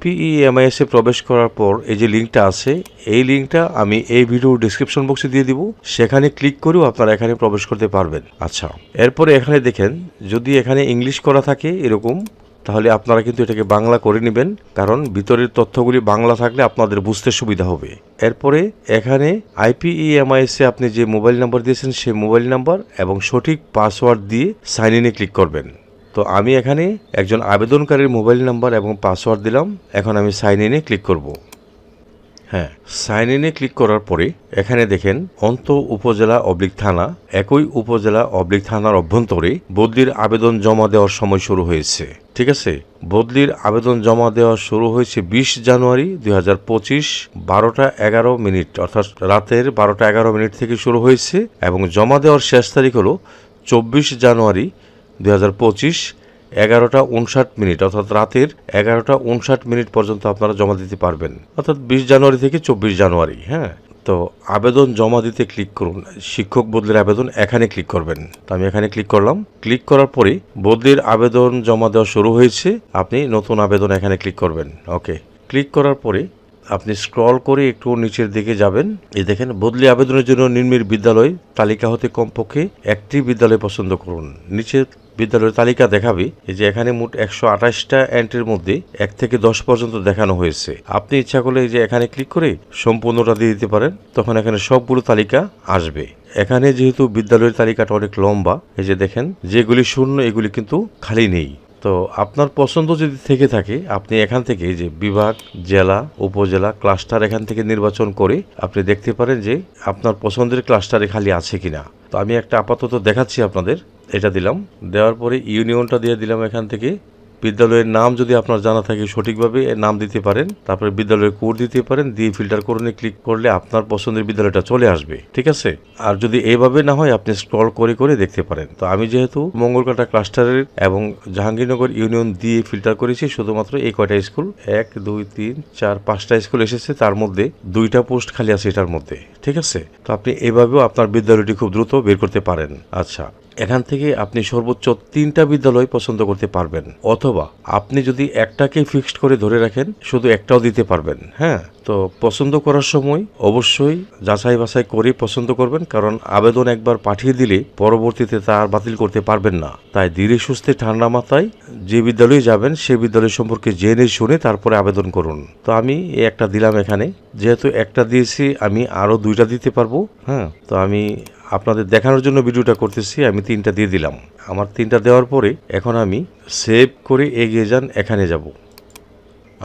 PEMIS এ প্রবেশ করার পর এই যে লিঙ্কটা আছে, এই লিঙ্কটা আমি এই ভিডিও ডেসক্রিপশন বক্সে দিয়ে দিব, সেখানে ক্লিক করেও আপনারা এখানে প্রবেশ করতে পারবেন। আচ্ছা, এরপরে এখানে দেখেন, যদি এখানে ইংলিশ করা থাকে এরকম, তাহলে আপনারা কিন্তু এটাকে বাংলা করে নেবেন, কারণ ভিতরের তথ্যগুলি বাংলা থাকলে আপনাদের বুঝতে সুবিধা হবে। এরপরে এখানে IPEMIS এ আপনি যে মোবাইল নাম্বার দিয়েছেন সেই মোবাইল নাম্বার এবং সঠিক পাসওয়ার্ড দিয়ে সাইন ইনে ক্লিক করবেন। তো আমি এখানে একজন আবেদনকারীর মোবাইল নাম্বার এবং পাসওয়ার্ড দিলাম। এখন আমি সাইন ইনে ক্লিক করব। হ্যাঁ, সাইন ইনে ক্লিক করার পরে এখানে দেখেন অন্ত উপজেলা অবলিক থানা, একই উপজেলা অবলিক থানার অভ্যন্তরে বদলির আবেদন জমা দেওয়ার সময় শুরু হয়েছে। ঠিক আছে, বদলির আবেদন জমা দেওয়া শুরু হয়েছে 20 জানুয়ারি 2025 12টা 11 মিনিট, অর্থাৎ রাতের 12টা 11 মিনিট থেকে শুরু হয়েছে এবং জমা দেওয়ার শেষ তারিখ হলো 24 জানুয়ারি 2025 11টা 59 মিনিট, অর্থাৎ রাতের 11টা 59 মিনিট পর্যন্ত আপনারা জমা দিতে পারবেন, অর্থাৎ 20 জানুয়ারি থেকে 24 জানুয়ারি। হ্যাঁ, তো আবেদন জমা দিতে ক্লিক করুন। শিক্ষক বদলির আবেদন এখানে ক্লিক করবেন। তো আমি এখানে ক্লিক করলাম। ক্লিক করার পরে বদলির আবেদন জমা দেওয়া শুরু হয়েছে, আপনি নতুন আবেদন এখানে ক্লিক করবেন। ওকে, ক্লিক করার পরে আপনি স্ক্রল করে একটু নিচের দিকে যাবেন। এই দেখেন, বদলি আবেদনের জন্য নিম্নের বিদ্যালয় তালিকা হতে কমপক্ষে একটি বিদ্যালয় পছন্দ করুন। নিচের বিদ্যালয়ের তালিকা দেখাবে। এই যে এখানে মোট 128টা এন্ট্রির মধ্যে 1 থেকে 10 পর্যন্ত দেখানো হয়েছে। আপনি ইচ্ছা করলে এই যে এখানে ক্লিক করে সম্পূর্ণটা দিয়ে দিতে পারেন, তখন এখানে সবগুলো তালিকা আসবে। এখানে যেহেতু বিদ্যালয়ের তালিকাটা অনেক লম্বা, এই যে দেখেন যেগুলি শূন্য এগুলি কিন্তু খালি নেই। তো আপনার পছন্দ যদি থেকে থাকে, আপনি এখান থেকে যে বিভাগ, জেলা, উপজেলা, ক্লাস্টার এখান থেকে নির্বাচন করে আপনি দেখতে পারেন যে আপনার পছন্দের ক্লাস্টারে খালি আছে কিনা। তো আমি একটা আপাতত দেখাচ্ছি আপনাদের, এটা দিলাম। দেওয়ার পরে ইউনিয়নটা দিয়ে দিলাম। এখান থেকে বিদ্যালয়ের নাম যদি আপনার জানা থাকে সঠিকভাবে নাম দিতে পারেন, তারপরে বিদ্যালয়ের কোড দিতে পারেন, দিয়ে ফিল্টার করে ক্লিক করলে আপনার পছন্দের বিদ্যালয়টা চলে আসবে। ঠিক আছে, আর যদি এইভাবে না হয় আপনি স্ক্রল করে করে দেখতে পারেন। তো আমি যেহেতু মঙ্গলকাটা ক্লাস্টারের এবং জাহাঙ্গীরনগর ইউনিয়ন দিয়ে ফিল্টার করেছি, শুধুমাত্র এই কয়টা স্কুল 1 2 3 4 5টা স্কুল এসেছে, তার মধ্যে 2টা পোস্ট খালি আছে এটার মধ্যে। ঠিক আছে, তো আপনি এভাবেও আপনার বিদ্যালয়টি খুব দ্রুত বের করতে পারেন। আচ্ছা, এখান থেকে আপনি সর্বোচ্চ 3টা বিদ্যালয় পছন্দ করতে পারবেন, অথবা আপনি যদি একটাকে ফিক্সড করে ধরে রাখেন শুধু একটাও দিতে পারবেন। হ্যাঁ, তো পছন্দ করার সময় অবশ্যই যাচাই বাছাই করে পছন্দ করবেন, কারণ আবেদন একবার পাঠিয়ে দিলে পরবর্তীতে তা আর বাতিল করতে পারবেন না। তাই ধীরে সুস্থে ঠান্ডা মাথায় যে বিদ্যালয়ে যাবেন সে বিদ্যালয় সম্পর্কে জেনে শুনে তারপরে আবেদন করুন। তো আমি একটা দিলাম এখানে, যেহেতু একটা দিয়েছি আমি আরও 2টা দিতে পারবো। হ্যাঁ, তো আমি আপনাদের দেখানোর জন্য ভিডিওটা করতেছি, আমি 3টা দিয়ে দিলাম। আমার 3টা দেওয়ার পরে এখন আমি সেভ করে এগিয়ে যান, এখানে যাব।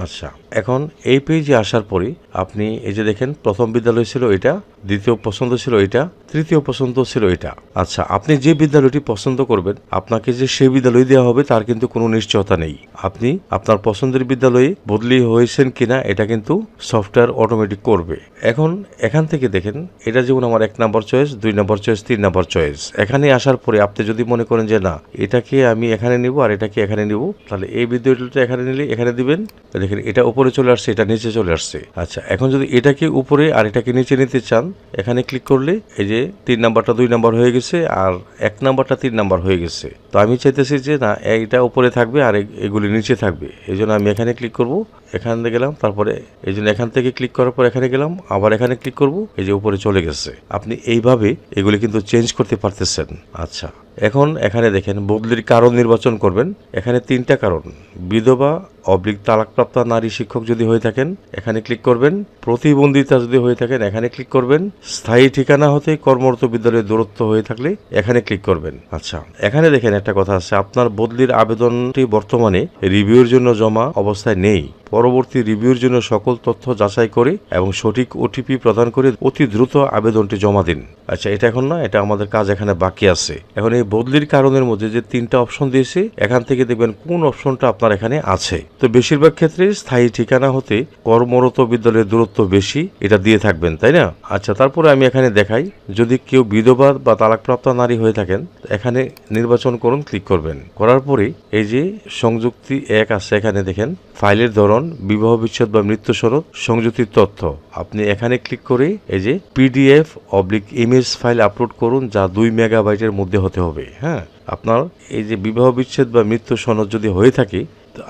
আচ্ছা, এখন এই পেজে আসার পরে আপনি এই যে দেখেন, প্রথম বিদ্যালয় ছিল এটা, দ্বিতীয় পছন্দ ছিল এটা, তৃতীয় পছন্দ ছিল এটা। আচ্ছা, আপনি যে বিদ্যালয়টি পছন্দ করবেন আপনাকে যে সেই বিদ্যালয় দেওয়া হবে তার কিন্তু কোনো নিশ্চয়তা নেই। আপনি আপনার পছন্দের বিদ্যালয়ে বদলি হয়েছেন কিনা এটা কিন্তু সফটওয়্যার অটোমেটিক করবে। এখন এখান থেকে দেখেন, এটা যেমন আমার 1 নম্বর চয়েস, 2 নম্বর চয়েস, 3 নম্বর চয়েস। এখানে আসার পরে আপনি যদি মনে করেন যে না, এটাকে আমি এখানে নিব আর এটাকে এখানে নিব, তাহলে এই বিদ্যালয়টা এখানে নিলে এখানে দিবেন। দেখেন, এটা উপরে চলে আসছে, এটা নিচে চলে আসছে। আচ্ছা, এখন যদি এটাকে উপরে আর এটাকে নিচে নিতে চান, এখানে ক্লিক করলে এই যে 3 নাম্বারটা 2 নাম্বার হয়ে গেছে আর 1 নাম্বারটা 3 নাম্বার হয়ে গেছে। তো আমি চাইতেছি যে না, এটা উপরে থাকবে আর এগুলি নিচে থাকবে। এই জন্য আমি এখানে ক্লিক করব, এখানে গেলাম, তারপরে এই জন্য এখান থেকে ক্লিক করার পর এখানে গেলাম, আবার এখানে ক্লিক করব, এই যে উপরে চলে গেছে। আপনি এইভাবে এগুলি কিন্তু চেঞ্জ করতে পারতেছেন। আচ্ছা, এখন এখানে দেখেন বদলির কারণ নির্বাচন করবেন। এখানে 3টা কারণ, বিধবা অবলিক তালাকপ্রাপ্তা নারী শিক্ষক যদি হয়ে থাকেন এখানে ক্লিক করবেন, প্রতিবন্ধিতা যদি হয়ে থাকেন এখানে ক্লিক করবেন, স্থায়ী ঠিকানা হতে কর্মরত বিদ্যালয়ের দূরত্ব হয়ে থাকলে এখানে ক্লিক করবেন। আচ্ছা, এখানে দেখেন একটা কথা আছে, আপনার বদলির আবেদনটি বর্তমানে রিভিউর জন্য জমা অবস্থায় নেই। পরবর্তী রিভিউর জন্য সকল তথ্য যাচাই করে এবং সঠিক ওটিপি প্রদান করে অতি দ্রুত আবেদনটি জমা দিন। আচ্ছা, এটা এখন না, এটা আমাদের কাজ এখানে বাকি আছে। এখন এই বদলির কারণের মধ্যে যে 3টা অপশন দিয়েছে, এখান থেকে দেখবেন কোন অপশনটা আপনার এখানে আছে। তো বেশিরভাগ ক্ষেত্রে স্থায়ী ঠিকানা হতে কর্মরত বিদ্যালয়ের দূরত্ব বেশি, এটা দিয়ে থাকবেন, তাই না? আচ্ছা, তারপরে আমি এখানে দেখাই, যদি কেউ বিধবা বা তালাকপ্রাপ্ত নারী হয়ে থাকেন এখানে নির্বাচন করুন, ক্লিক করবেন। করার পরে এই যে সংযুক্তি 1 আছে, এখানে দেখেন ফাইলের ধরন বিবাহ বিচ্ছেদ বা মৃত্যু সনদ সংযুক্তির তথ্য। আপনি এখানে ক্লিক করে এই যে PDF/ইমেজ ফাইল আপলোড করুন, যা 2 মেগাবাইটের মধ্যে হতে হবে। হ্যাঁ, আপনার এই যে বিবাহ বিচ্ছেদ বা মৃত্যু সনদ যদি হয়ে থাকে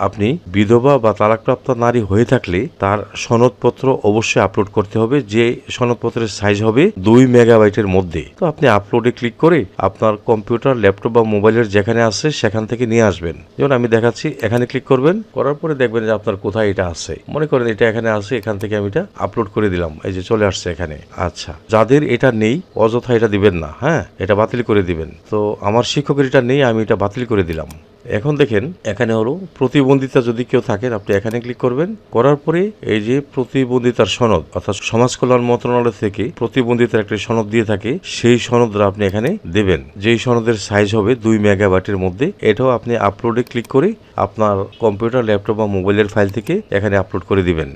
আপনি বিধবা বা তালাকপ্রাপ্ত নারী হয়ে থাকলে তার সনদপত্র অবশ্যই আপলোড করতে হবে, যে সনদপত্রের সাইজ হবে 2 মেগাবাইটের মধ্যে। তো আপনি আপলোডে ক্লিক করে আপনার কম্পিউটার, ল্যাপটপ বা মোবাইলের যেখানে আছে সেখান থেকে নিয়ে আসবেন। যেমন আমি দেখাচ্ছি, এখানে ক্লিক করবেন, করার পরে দেখবেন যে আপনার কোথায় এটা আছে। মনে করেন এটা এখানে আছে, এখান থেকে আমি এটা আপলোড করে দিলাম, এই যে চলে আসছে এখানে। আচ্ছা, যাদের এটা নেই অযথা এটা দিবেন না, হ্যাঁ, এটা বাতিল করে দিবেন। তো আমার শিক্ষকের এটা নেই, আমি এটা বাতিল করে দিলাম। এখন দেখেন এখানে হলো প্রতিবন্ধিতা, যদি কেউ থাকেন আপনি এখানে ক্লিক করবেন, করার পরে এই যে প্রতিবন্ধিতার সনদ, অর্থাৎ সমাজ কল্যাণ মন্ত্রণালয় থেকে প্রতিবন্ধিতার একটি সনদ দিয়ে থাকে, সেই সনদটা আপনি এখানে দেবেন, যেই সনদের সাইজ হবে 2 মেগাবাইটের মধ্যে। এটাও আপনি আপলোডে ক্লিক করে আপনার কম্পিউটার, ল্যাপটপ বা মোবাইলের ফাইল থেকে এখানে আপলোড করে দিবেন।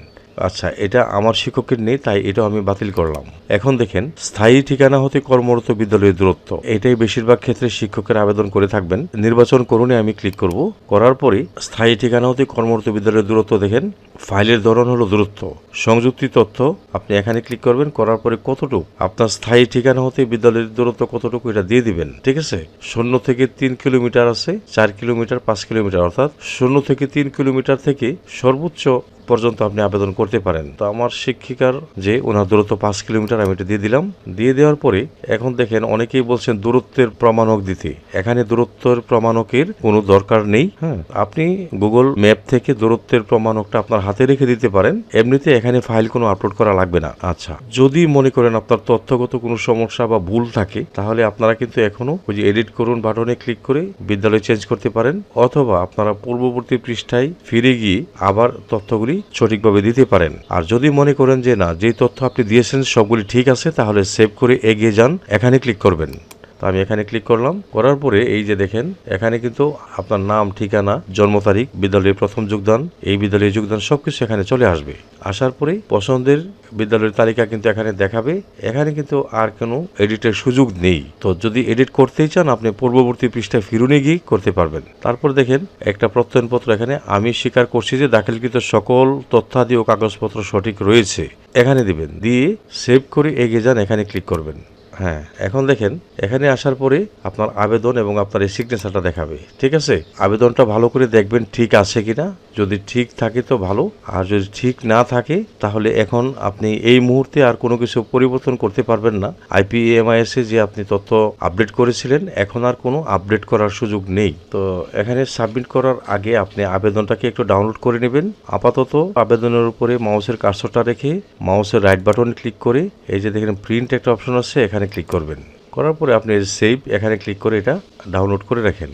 আচ্ছা, এটা আমার শিক্ষকের নেই, তাই এটাও আমি বাতিল করলাম। এখন দেখেন স্থায়ী ঠিকানা হতে কর্মরত বিদ্যালয়ের দূরত্ব, এটাই বেশিরভাগ ক্ষেত্রে শিক্ষকের আবেদন করে থাকবেন। নির্বাচন করুন, আমি ক্লিক করব, করার পরে স্থায়ী ঠিকানা হতে কর্মরত বিদ্যালয়ের দূরত্ব দেখেন, ফাইলের ধরন হলো দূরত্ব, সংযুক্তি তথ্য, আপনি এখানে ক্লিক করবেন, করার পরে কতটুকু আপনার স্থায়ী ঠিকানা হতে বিদ্যালয়ের দূরত্ব কতটুকু এটা দিয়ে দিবেন। ঠিক আছে, 0 থেকে 3 কিলোমিটার আছে, 4 কিলোমিটার, 5 কিলোমিটার, অর্থাৎ 0 থেকে 3 কিলোমিটার থেকে সর্বোচ্চ পর্যন্ত আপনি আবেদন করতে পারেন। তো আমার শিক্ষিকার যে ওনার দূরত্ব 5 কিলোমিটার, আমি এটা দিয়ে দিলাম। দিয়ে দেওয়ার পরে এখন দেখেন অনেকেই বলছেন দূরত্বের প্রমাণক দিতে, এখানে দূরত্বের প্রমাণকের কোনো দরকার নেই। হ্যাঁ, আপনি গুগল ম্যাপ থেকে দূরত্বের প্রমাণকটা আপনার হাতে রেখে দিতে পারেন, এমনিতে এখানে ফাইল কোনো আপলোড করা লাগবে না। আচ্ছা, যদি মনে করেন আপনার তথ্যগত কোনো সমস্যা বা ভুল থাকে, তাহলে আপনারা কিন্তু এখনো ওই যে এডিট করুন বাটনে ক্লিক করে বিদ্যালয় চেঞ্জ করতে পারেন, অথবা আপনারা পূর্ববর্তী পৃষ্ঠায় ফিরে গিয়ে আবার তথ্যগুলি সঠিকভাবে দিতে পারেন। আর যদি মনে করেন যে না, যে তথ্য আপনি দিয়েছেন সবগুলি ঠিক আছে, তাহলে সেভ করে এগিয়ে যান, এখানে ক্লিক করবেন। তো আমি এখানে ক্লিক করলাম, করার পরে এই যে দেখেন এখানে কিন্তু আপনার নাম, ঠিকানা, জন্ম তারিখ, বিদ্যালয়ের প্রথম যোগদান, এই বিদ্যালয়ের যোগদান সবকিছু এখানে চলে আসবে। আসার পরে পছন্দের বিদ্যালয়ের তালিকা কিন্তু এখানে দেখাবে। এখানে কিন্তু আর কোনো এডিটের সুযোগ নেই। তো যদি এডিট করতেই চান, আপনি পূর্ববর্তী পৃষ্ঠায় ফিরুনে গিয়ে করতে পারবেন। তারপর দেখেন একটা প্রত্যয়নপত্র, এখানে আমি স্বীকার করছি যে দাখিলকৃত সকল তথ্যাদি ও কাগজপত্র সঠিক রয়েছে, এখানে দিবেন, দিয়ে সেভ করে এগিয়ে যান, এখানে ক্লিক করবেন। হ্যাঁ, এখন দেখেন এখানে আসার পরে আপনার আবেদন এবং আপনার এই সিগনেচারটা দেখাবে। ঠিক আছে, আবেদনটা ভালো করে দেখবেন ঠিক আছে কিনা, যদি ঠিক থাকে তো ভালো, আর যদি ঠিক না থাকে তাহলে এখন আপনি এই মুহূর্তে আর কোনো কিছু পরিবর্তন করতে পারবেন না। IPMIS এ যে আপনি তথ্য আপডেট করেছিলেন, এখন আর কোনো আপডেট করার সুযোগ নেই। তো এখানে সাবমিট করার আগে আপনি আবেদনটাকে একটু ডাউনলোড করে নেবেন। আপাতত আবেদনের উপরে মাউসের কার্সরটা রেখে মাউসের রাইট বাটনে ক্লিক করে এই যে দেখেন প্রিন্ট একটা অপশন আছে, এখানে ক্লিক করবেন। করার পরে আপনি সেভ, এখানে ক্লিক করে এটা ডাউনলোড করে রাখেন।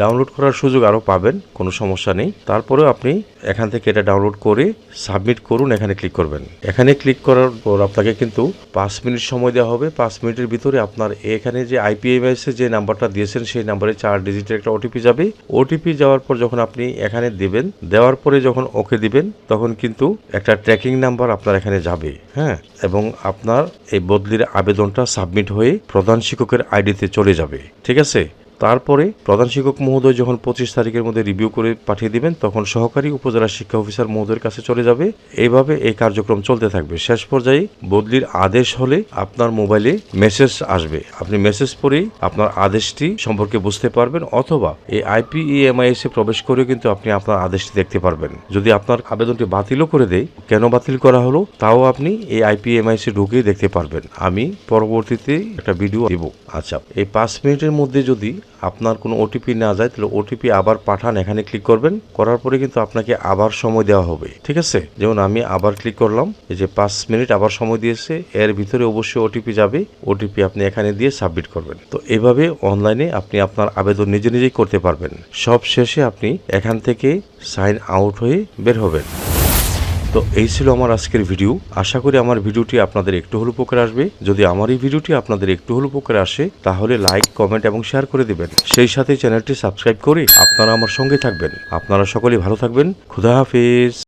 ডাউনলোড করার সুযোগ আরও পাবেন, কোনো সমস্যা নেই। তারপরেও আপনি এখান থেকে এটা ডাউনলোড করে সাবমিট করুন, এখানে ক্লিক করবেন। এখানে ক্লিক করার পর আপনাকে কিন্তু 5 মিনিট সময় দেওয়া হবে। 5 মিনিটের ভিতরে আপনার এখানে যে IPMIS এ যে নাম্বারটা দিয়েছেন সেই নাম্বারে 4 ডিজিটের একটা OTP যাবে। OTP যাওয়ার পর যখন আপনি এখানে দেবেন, দেওয়ার পরে যখন ওকে দিবেন, তখন কিন্তু একটা ট্র্যাকিং নাম্বার আপনার এখানে যাবে। হ্যাঁ, এবং আপনার এই বদলির আবেদনটা সাবমিট হয়ে প্রধান শিক্ষকের আইডিতে চলে যাবে। ঠিক আছে, তারপরে প্রধান শিক্ষক মহোদয় যখন 25 তারিখের মধ্যে রিভিউ করে পাঠিয়ে দিবেন, তখন সহকারী উপজেলা শিক্ষা অফিসার মহোদয়ের কাছে চলে যাবে। এইভাবে এই কার্যক্রম চলতে থাকবে। শেষ পর্যায়ে বদলির আদেশ হলে আপনার মোবাইলে মেসেজ আসবে, আপনি মেসেজ পড়েই আপনার আদেশটি সম্পর্কে বুঝতে পারবেন, অথবা এই IPMIS এ প্রবেশ করে কিন্তু আপনি আপনার আদেশটি দেখতে পারবেন। যদি আপনার আবেদনটি বাতিলও করে দেয়, কেন বাতিল করা হলো তাও আপনি এই IPMIS এ ঢুকেই দেখতে পারবেন। আমি পরবর্তীতে একটা ভিডিও দেব। আচ্ছা, এই 5 মিনিটের মধ্যে যদি আপনার কোনো OTP না যায়, তাহলে OTP আবার পাঠান, এখানে ক্লিক করবেন। করার পরে কিন্তু আপনাকে আবার সময় দেওয়া হবে। ঠিক আছে, যেমন আমি আবার ক্লিক করলাম, এই যে 5 মিনিট আবার সময় দিয়েছে, এর ভিতরে অবশ্যই OTP যাবে। OTP আপনি এখানে দিয়ে সাবমিট করবেন। তো এভাবে অনলাইনে আপনি আপনার আবেদন নিজে নিজেই করতে পারবেন। সব শেষে আপনি এখান থেকে সাইন আউট হয়ে বের হবেন। তো এই ছিল আমার আজকের ভিডিও। আশা করি আমার ভিডিওটি আপনাদের একটু হলেও উপকারে আসবে। যদি আমার এই ভিডিওটি আপনাদের একটু হলেও উপকারে আসে, তাহলে লাইক, কমেন্ট এবং শেয়ার করে দিবেন। সেই সাথে চ্যানেলটি সাবস্ক্রাইব করে আপনারা আমার সঙ্গে থাকবেন। আপনারা সকলেই ভালো থাকবেন। খুদা হাফেজ।